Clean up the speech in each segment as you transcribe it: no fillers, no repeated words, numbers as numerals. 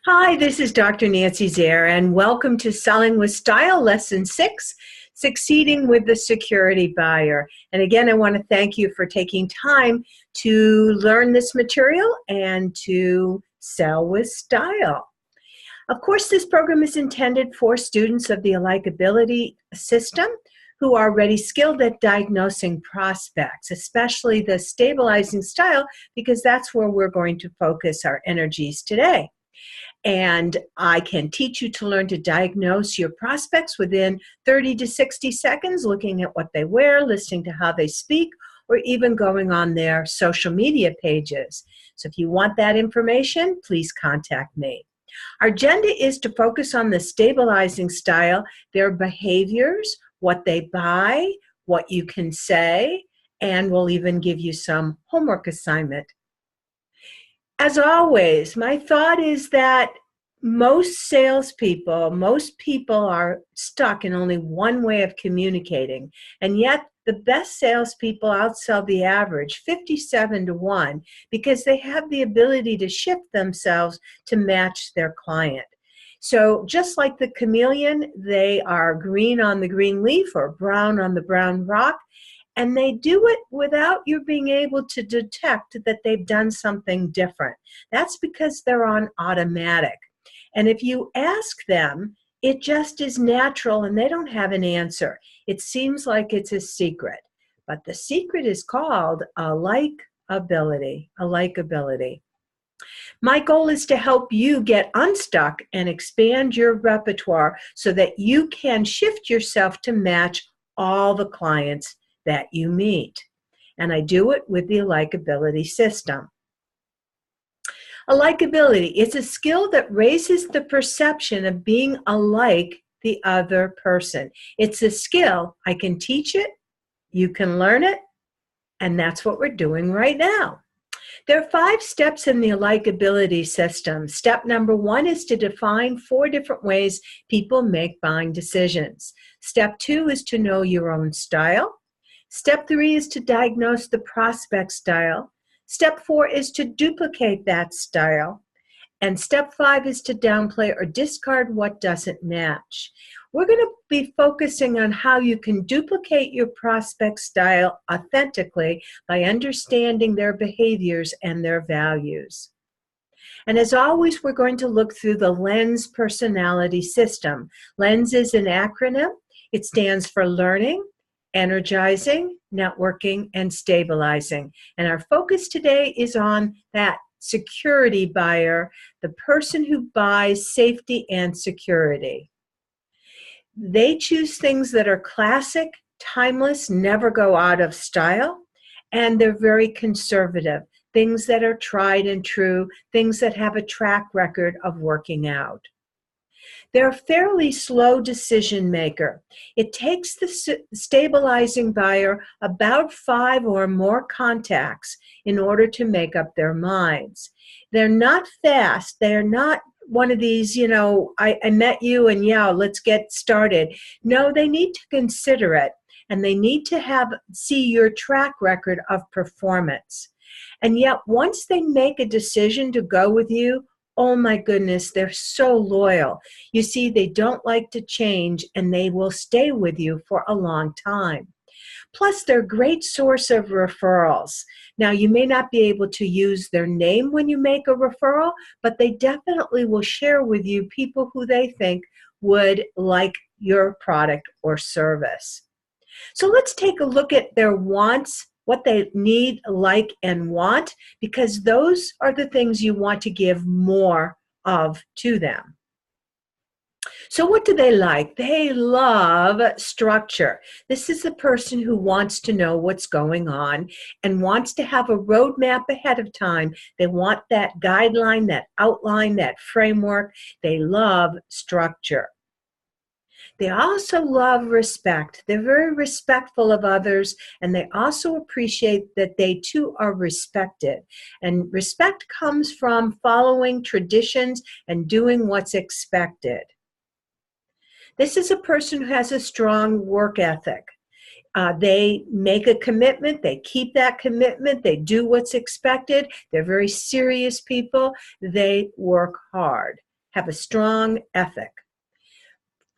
Hi, this is Dr. Nancy Zare, and welcome to Selling with Style, Lesson 6, Succeeding with the Security Buyer. And again, I want to thank you for taking time to learn this material and to sell with style. Of course, this program is intended for students of the Likeability System who are already skilled at diagnosing prospects, especially the stabilizing style, because that's where we're going to focus our energies today. And I can teach you to learn to diagnose your prospects within 30 to 60 seconds, looking at what they wear, listening to how they speak, or even going on their social media pages. So if you want that information, please contact me. Our agenda is to focus on the stabilizing style, their behaviors, what they buy, what you can say, and we'll even give you some homework assignment. As always, my thought is that most people are stuck in only one way of communicating, and yet the best salespeople outsell the average 57 to 1 because they have the ability to shift themselves to match their client. So just like the chameleon, they are green on the green leaf or brown on the brown rock. And they do it without you being able to detect that they've done something different. That's because they're on automatic. And if you ask them, it just is natural and they don't have an answer. It seems like it's a secret. But the secret is called a likability. My goal is to help you get unstuck and expand your repertoire so that you can shift yourself to match all the clients that you meet. And I do it with the Likeability System. A likability, it's a skill that raises the perception of being alike the other person. It's a skill. I can teach it, you can learn it, and that's what we're doing right now. There are 5 steps in the Likeability System. Step number 1 is to define 4 different ways people make buying decisions. Step 2 is to know your own style. Step 3 is to diagnose the prospect style. Step 4 is to duplicate that style. And step 5 is to downplay or discard what doesn't match. We're going to be focusing on how you can duplicate your prospect style authentically by understanding their behaviors and their values. And as always, we're going to look through the LENS personality system. LENS is an acronym. It stands for learning, energizing, networking, and stabilizing. And our focus today is on that security buyer, the person who buys safety and security. They choose things that are classic, timeless, never go out of style, and they're very conservative. Things that are tried and true, things that have a track record of working out. They're a fairly slow decision maker. It takes the stabilizing buyer about 5 or more contacts in order to make up their minds. They're not fast. They're not one of these, I met you and yeah, let's get started. No, they need to consider it, and they need to see your track record of performance. And yet, once they make a decision to go with you, oh my goodness, they're so loyal. You see, they don't like to change, and they will stay with you for a long time. Plus, they're a great source of referrals. Now, you may not be able to use their name when you make a referral, but they definitely will share with you people who they think would like your product or service. So let's take a look at their wants, what they need, like, and want, because those are the things you want to give more of to them. So what do they like? They love structure. This is the person who wants to know what's going on and wants to have a roadmap ahead of time. They want that guideline, that outline, that framework. They love structure. They also love respect. They're very respectful of others, and they also appreciate that they too are respected. And respect comes from following traditions and doing what's expected. This is a person who has a strong work ethic. They make a commitment, they keep that commitment, they do what's expected. They're very serious people. They work hard. have a strong ethic,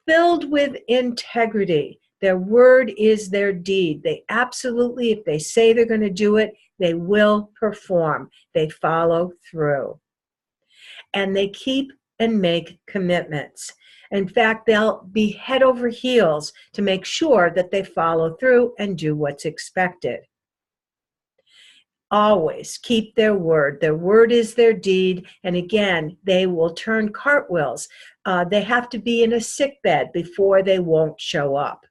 filled with integrity. Their word is their deed. They absolutely, if they say they're going to do it, they will perform. They follow through. And they keep and make commitments. In fact, they'll be head over heels to make sure that they follow through and do what's expected. Always keep their word. Their word is their deed. And again, they will turn cartwheels. They have to be in a sick bed before they won't show up.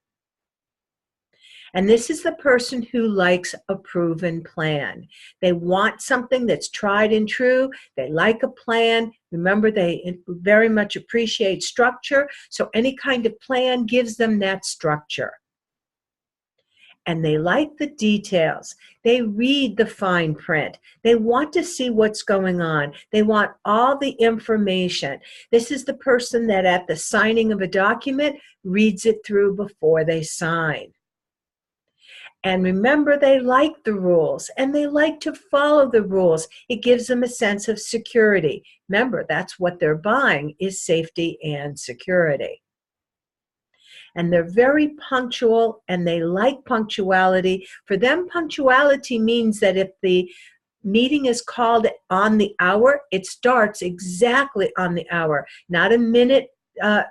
And this is the person who likes a proven plan. They want something that's tried and true. They like a plan. Remember, they very much appreciate structure. So any kind of plan gives them that structure. And they like the details. They read the fine print. They want to see what's going on. They want all the information. This is the person that at the signing of a document reads it through before they sign. And remember, they like the rules and they like to follow the rules. It gives them a sense of security. Remember, that's what they're buying, is safety and security. And they're very punctual and they like punctuality. For them, punctuality means that if the meeting is called on the hour, it starts exactly on the hour, not a minute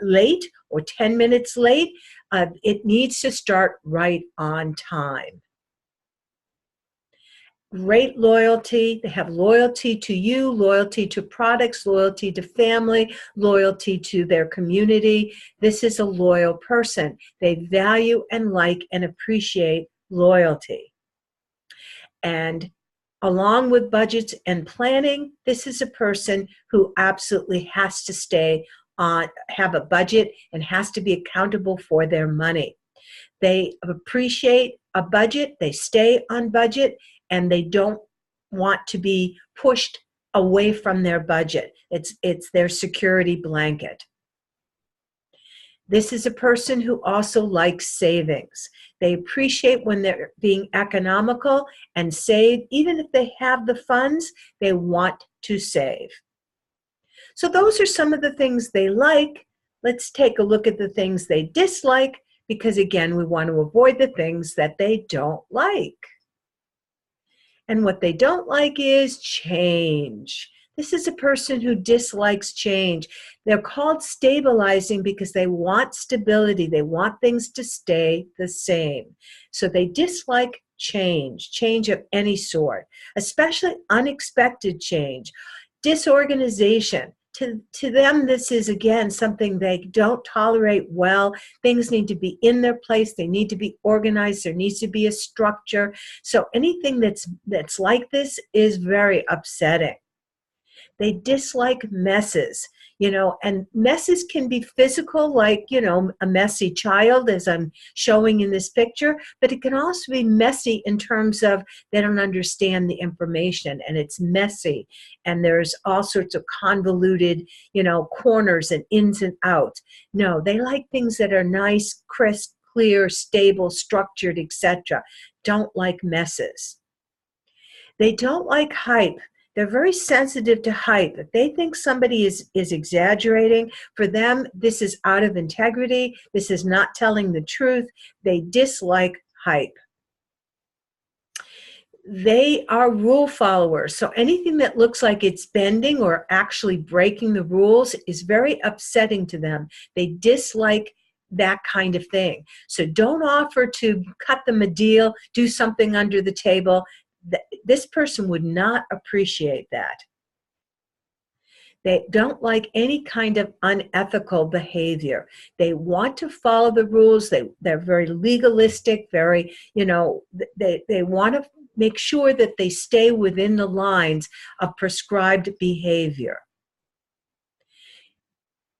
late or 10 minutes late. It needs to start right on time. Great loyalty. They have loyalty to you, loyalty to products, loyalty to family, loyalty to their community. This is a loyal person. They value and like and appreciate loyalty. And along with budgets and planning, this is a person who absolutely has to stay on, have a budget and has to be accountable for their money. They appreciate a budget, they stay on budget, and they don't want to be pushed away from their budget. It's their security blanket. This is a person who also likes savings. They appreciate when they're being economical and save. Even if they have the funds, they want to save. So those are some of the things they like. Let's take a look at the things they dislike, because again, we want to avoid the things that they don't like. And what they don't like is change. This is a person who dislikes change. They're called stabilizing because they want stability. They want things to stay the same. So they dislike change, change of any sort, especially unexpected change, disorganization. To them, this is, again, something they don't tolerate well. Things need to be in their place. They need to be organized. There needs to be a structure. So anything that's like this is very upsetting. They dislike messes, and messes can be physical, like, a messy child, as I'm showing in this picture, but it can also be messy in terms of they don't understand the information and it's messy. And there's all sorts of convoluted, corners and ins and outs. No, they like things that are nice, crisp, clear, stable, structured, etc. Don't like messes. They don't like hype. They're very sensitive to hype. If they think somebody is exaggerating, for them, this is out of integrity. This is not telling the truth. They dislike hype. They are rule followers. So anything that looks like it's bending or actually breaking the rules is very upsetting to them. They dislike that kind of thing. So don't offer to cut them a deal, do something under the table. This person would not appreciate that. They don't like any kind of unethical behavior. They want to follow the rules. They're very legalistic, very, they want to make sure that they stay within the lines of prescribed behavior.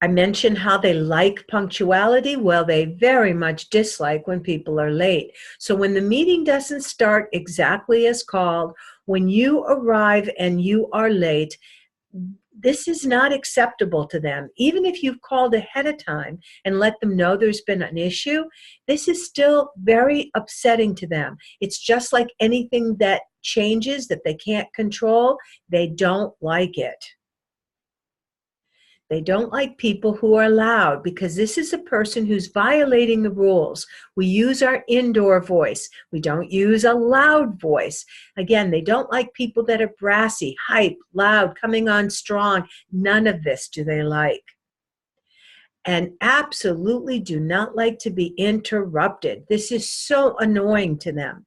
I mentioned how they like punctuality. Well, they very much dislike when people are late. So when the meeting doesn't start exactly as called, when you arrive and you are late, this is not acceptable to them. Even if you've called ahead of time and let them know there's been an issue, this is still very upsetting to them. It's just like anything that changes that they can't control. They don't like it. They don't like people who are loud because this is a person who's violating the rules. We use our indoor voice. We don't use a loud voice. Again, they don't like people that are brassy, hype, loud, coming on strong. None of this do they like. And absolutely do not like to be interrupted. This is so annoying to them.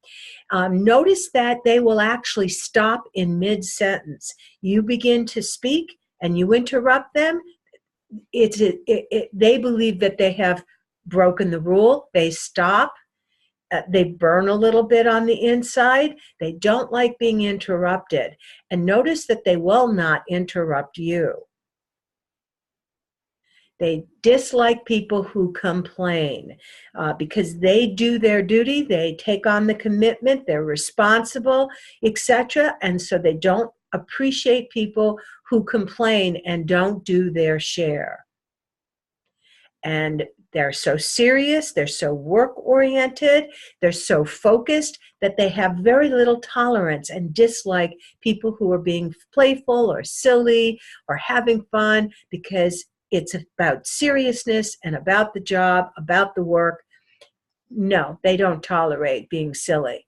Notice that they will actually stop in mid-sentence. You begin to speak and you interrupt them. They believe that they have broken the rule. They stop. They burn a little bit on the inside. They don't like being interrupted. And notice that they will not interrupt you. They dislike people who complain because they do their duty, they take on the commitment, they're responsible, etc. And so they don't appreciate people who complain and don't do their share. And they're so serious, they're so work-oriented, they're so focused that they have very little tolerance and dislike people who are being playful or silly or having fun, because it's about seriousness and about the job, about the work. No, they don't tolerate being silly.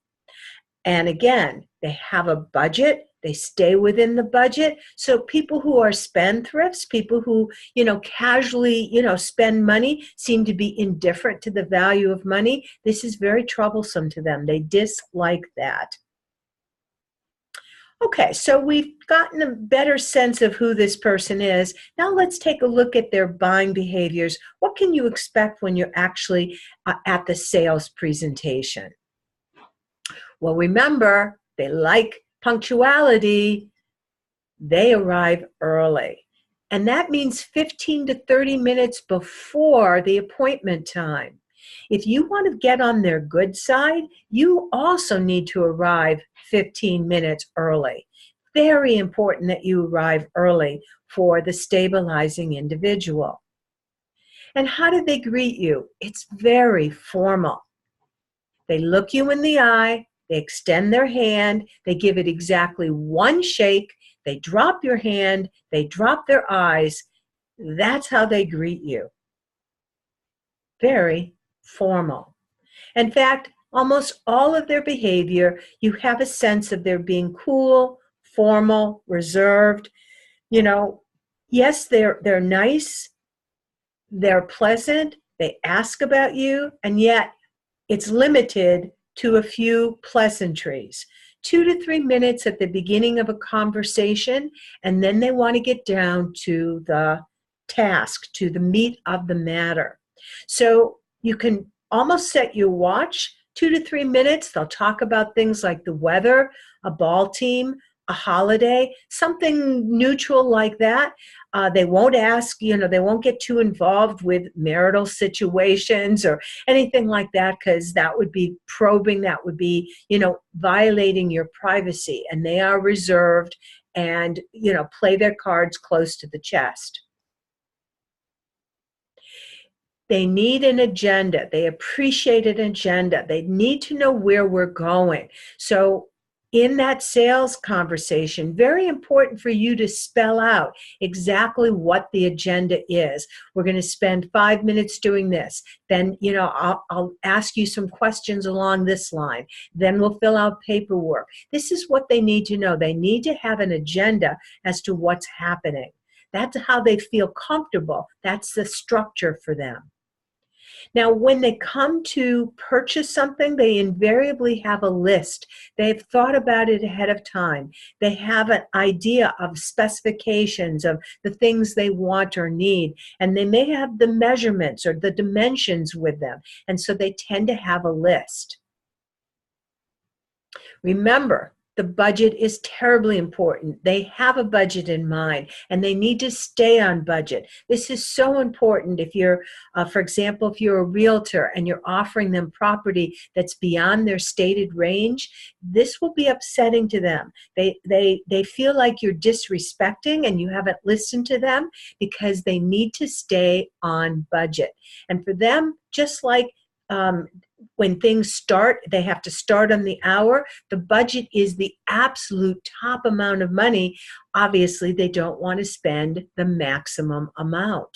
And again, they have a budget. They stay within the budget. So people who are spendthrifts, people who, casually, spend money, seem to be indifferent to the value of money. This is very troublesome to them. They dislike that. Okay, so we've gotten a better sense of who this person is. Now let's take a look at their buying behaviors. What can you expect when you're actually at the sales presentation? Well, remember, they like punctuality. They arrive early. And that means 15 to 30 minutes before the appointment time. If you want to get on their good side, you also need to arrive 15 minutes early. Very important that you arrive early for the stabilizing individual. And how do they greet you? It's very formal. They look you in the eye, they extend their hand, they give it exactly one shake, they drop your hand, they drop their eyes. That's how they greet you. Very formal. In fact, almost all of their behavior, you have a sense of their being cool, formal, reserved. Yes, they're nice, they're pleasant, they ask about you, and yet it's limited to a few pleasantries. 2 to 3 minutes at the beginning of a conversation, and then they want to get down to the task, to the meat of the matter. So you can almost set your watch, 2 to 3 minutes. They'll talk about things like the weather, a ball team, a holiday, something neutral like that. They won't ask, they won't get too involved with marital situations or anything like that, because that would be probing, that would be, violating your privacy. And they are reserved and, play their cards close to the chest. They need an agenda. They appreciate an agenda. They need to know where we're going. So in that sales conversation, very important for you to spell out exactly what the agenda is. We're going to spend 5 minutes doing this. Then, I'll ask you some questions along this line. Then we'll fill out paperwork. This is what they need to know. They need to have an agenda as to what's happening. That's how they feel comfortable. That's the structure for them. Now, when they come to purchase something, they invariably have a list. They've thought about it ahead of time. They have an idea of specifications of the things they want or need, and they may have the measurements or the dimensions with them, and so they tend to have a list. Remember, the budget is terribly important. They have a budget in mind, and they need to stay on budget. This is so important if you're, for example, if you're a realtor and you're offering them property that's beyond their stated range, this will be upsetting to them. They feel like you're disrespecting and you haven't listened to them, because they need to stay on budget. And for them, just like when things start, they have to start on the hour. The budget is the absolute top amount of money. Obviously, they don't want to spend the maximum amount.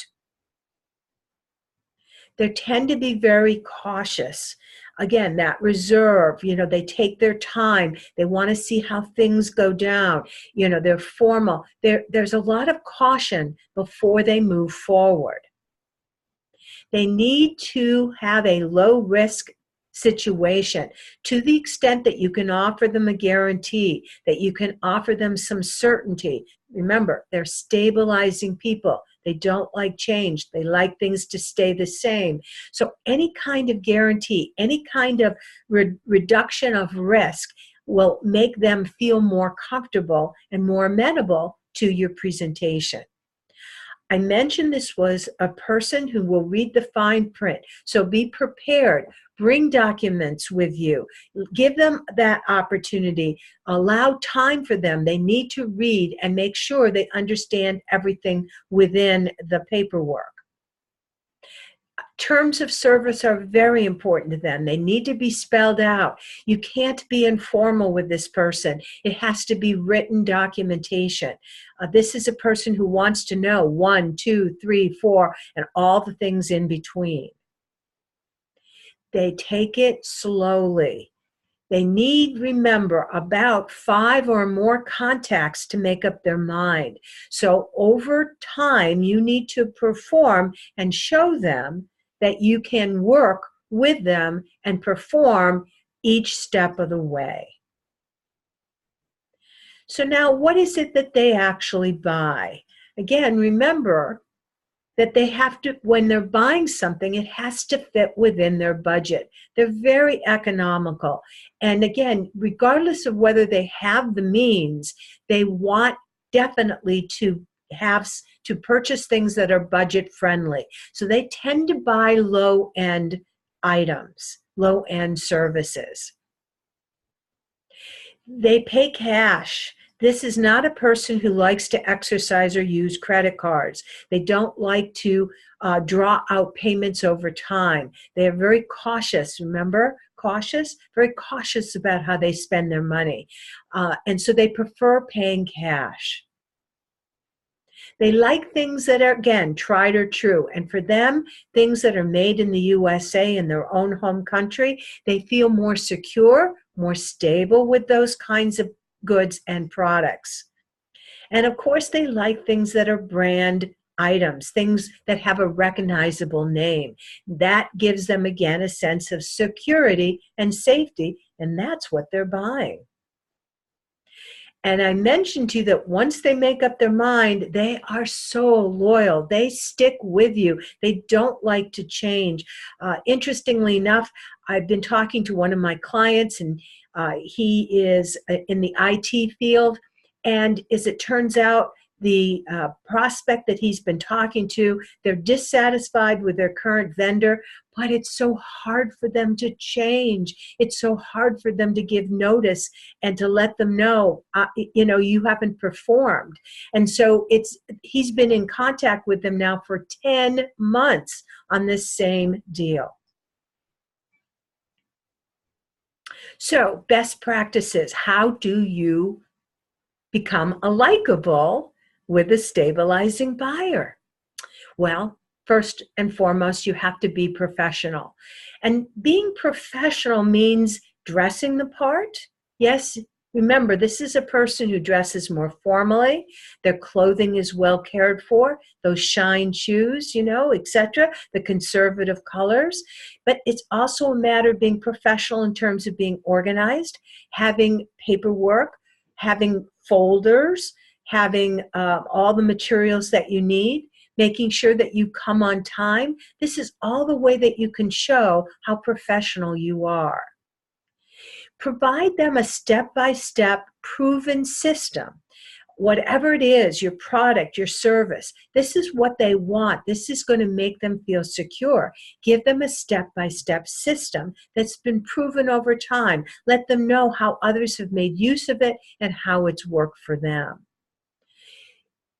They tend to be very cautious. Again, that reserve, they take their time. They want to see how things go down. They're formal. There's a lot of caution before they move forward. They need to have a low risk situation to the extent that you can offer them a guarantee, that you can offer them some certainty. Remember, they're stabilizing people. They don't like change. They like things to stay the same. So any kind of guarantee, any kind of reduction of risk will make them feel more comfortable and more amenable to your presentation. I mentioned this was a person who will read the fine print. So be prepared. Bring documents with you. Give them that opportunity. Allow time for them. They need to read and make sure they understand everything within the paperwork. Terms of service are very important to them. They need to be spelled out. You can't be informal with this person. It has to be written documentation. This is a person who wants to know 1, 2, 3, 4, and all the things in between. They take it slowly. They need, remember, about 5 or more contacts to make up their mind. So over time, you need to perform and show them that you can work with them and perform each step of the way. So now, what is it that they actually buy? Again, remember that they have to, when they're buying something, it has to fit within their budget. They're very economical. And again, regardless of whether they have the means, they want definitely to purchase things that are budget friendly. So they tend to buy low-end items, low-end services. They pay cash. This is not a person who likes to exercise or use credit cards. They don't like to draw out payments over time. They are very cautious, remember? Cautious? Very cautious about how they spend their money. And so they prefer paying cash. They like things that are, again, tried or true. And for them, things that are made in the USA, in their own home country, they feel more secure, more stable with those kinds of goods and products. And of course, they like things that are brand items, things that have a recognizable name. That gives them, again, a sense of security and safety, and that's what they're buying. And I mentioned to you that once they make up their mind, they are so loyal. They stick with you. They don't like to change. Interestingly enough, I've been talking to one of my clients, and he is in the IT field. And as it turns out, the prospect that he's been talking to, they're dissatisfied with their current vendor, but it's so hard for them to change. It's so hard for them to give notice and to let them know, you haven't performed. And so he's been in contact with them now for 10 months on this same deal. So best practices, how do you become a likable with a stabilizing buyer? Well, first and foremost, you have to be professional. And being professional means dressing the part. Yes, remember, this is a person who dresses more formally. Their clothing is well cared for. Those shine shoes, etc., the conservative colors. But it's also a matter of being professional in terms of being organized, having paperwork, having folders, having all the materials that you need, making sure that you come on time. This is all the way that you can show how professional you are. Provide them a step-by-step proven system. Whatever it is, your product, your service, this is what they want. This is going to make them feel secure. Give them a step-by-step system that's been proven over time. Let them know how others have made use of it and how it's worked for them.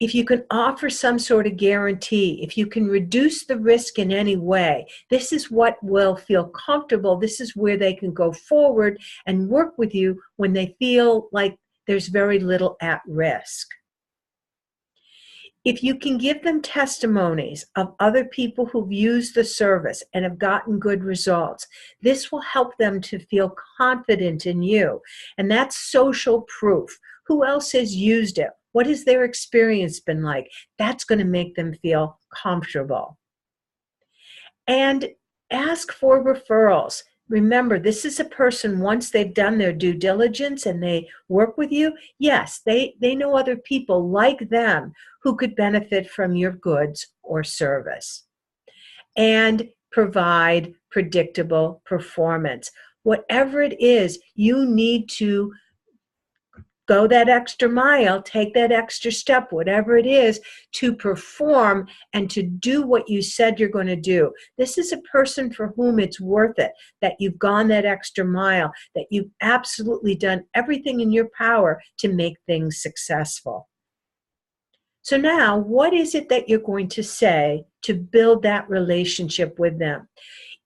if you can offer some sort of guarantee, if you can reduce the risk in any way, this is what will feel comfortable. This is where they can go forward and work with you when they feel like there's very little at risk. If you can give them testimonies of other people who've used the service and have gotten good results, this will help them to feel confident in you. And that's social proof. Who else has used it? What has their experience been like? That's going to make them feel comfortable. And ask for referrals. Remember, this is a person, once they've done their due diligence and they work with you, yes, they know other people like them who could benefit from your goods or service. And provide predictable performance. Whatever it is, you need to go that extra mile, take that extra step, whatever it is, to perform and to do what you said you're going to do. This is a person for whom it's worth it, that you've gone that extra mile, that you've absolutely done everything in your power to make things successful. So now, what is it that you're going to say to build that relationship with them?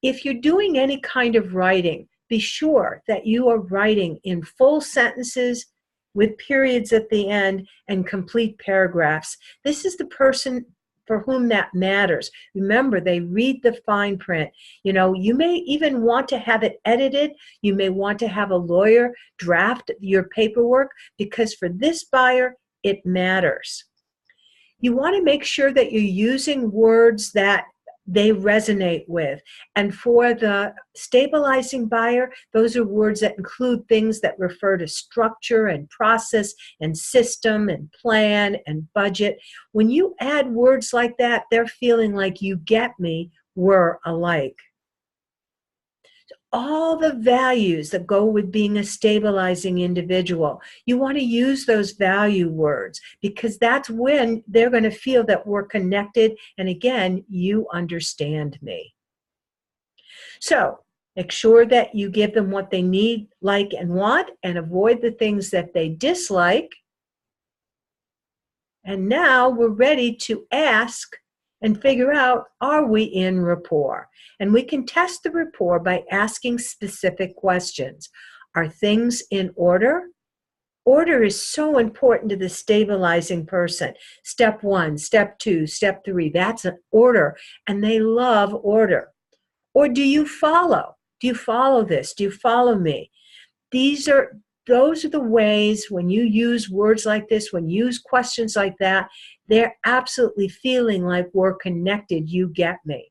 If you're doing any kind of writing, be sure that you are writing in full sentences, with periods at the end and complete paragraphs. This is the person for whom that matters. Remember, they read the fine print. You know, you may even want to have it edited. You may want to have a lawyer draft your paperwork, because for this buyer, it matters. You want to make sure that you're using words that they resonate with. And for the stabilizing buyer, those are words that include things that refer to structure and process and system and plan and budget. When you add words like that, they're feeling like you get me, we're alike. All the values that go with being a stabilizing individual. You want to use those value words, because that's when they're going to feel that we're connected, and again, you understand me. So make sure that you give them what they need, like, and want, and avoid the things that they dislike. And now we're ready to ask and figure out, are we in rapport? And we can test the rapport by asking specific questions. Are things in order? Order is so important to the stabilizing person. Step 1, step 2, step 3, that's an order, and they love order. Or do you follow? Do you follow this? Do you follow me? Those are the ways, when you use words like this, when you use questions like that, they're absolutely feeling like we're connected, you get me.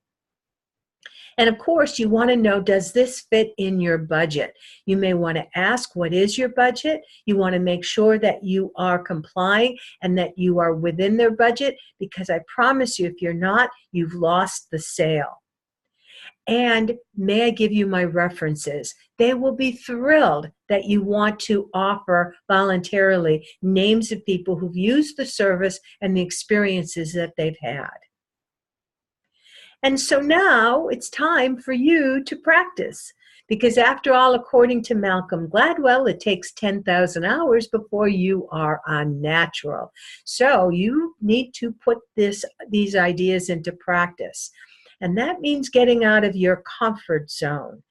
And of course, you want to know, does this fit in your budget? You may want to ask, what is your budget? You want to make sure that you are complying and that you are within their budget, because I promise you, if you're not, you've lost the sale. And may I give you my references? They will be thrilled that you want to offer voluntarily names of people who've used the service and the experiences that they've had. And so now it's time for you to practice, because after all, according to Malcolm Gladwell, it takes 10,000 hours before you are unnatural. So you need to put these ideas into practice. And that means getting out of your comfort zone.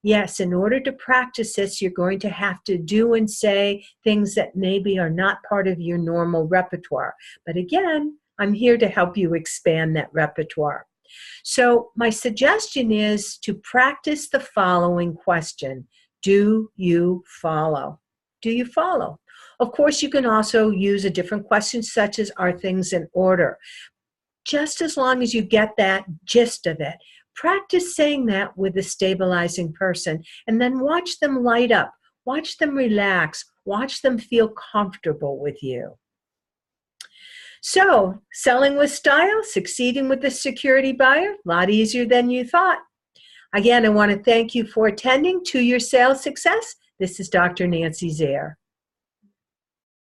Yes, in order to practice this, you're going to have to do and say things that maybe are not part of your normal repertoire. But again, I'm here to help you expand that repertoire. So my suggestion is to practice the following question. Do you follow? Do you follow? Of course, you can also use a different question, such as, are things in order? Just as long as you get that gist of it, practice saying that with the stabilizing person, and then watch them light up, watch them relax, watch them feel comfortable with you. So, selling with style, succeeding with the security buyer, a lot easier than you thought. Again, I want to thank you for attending To Your Sales Success. This is Dr. Nancy Zare.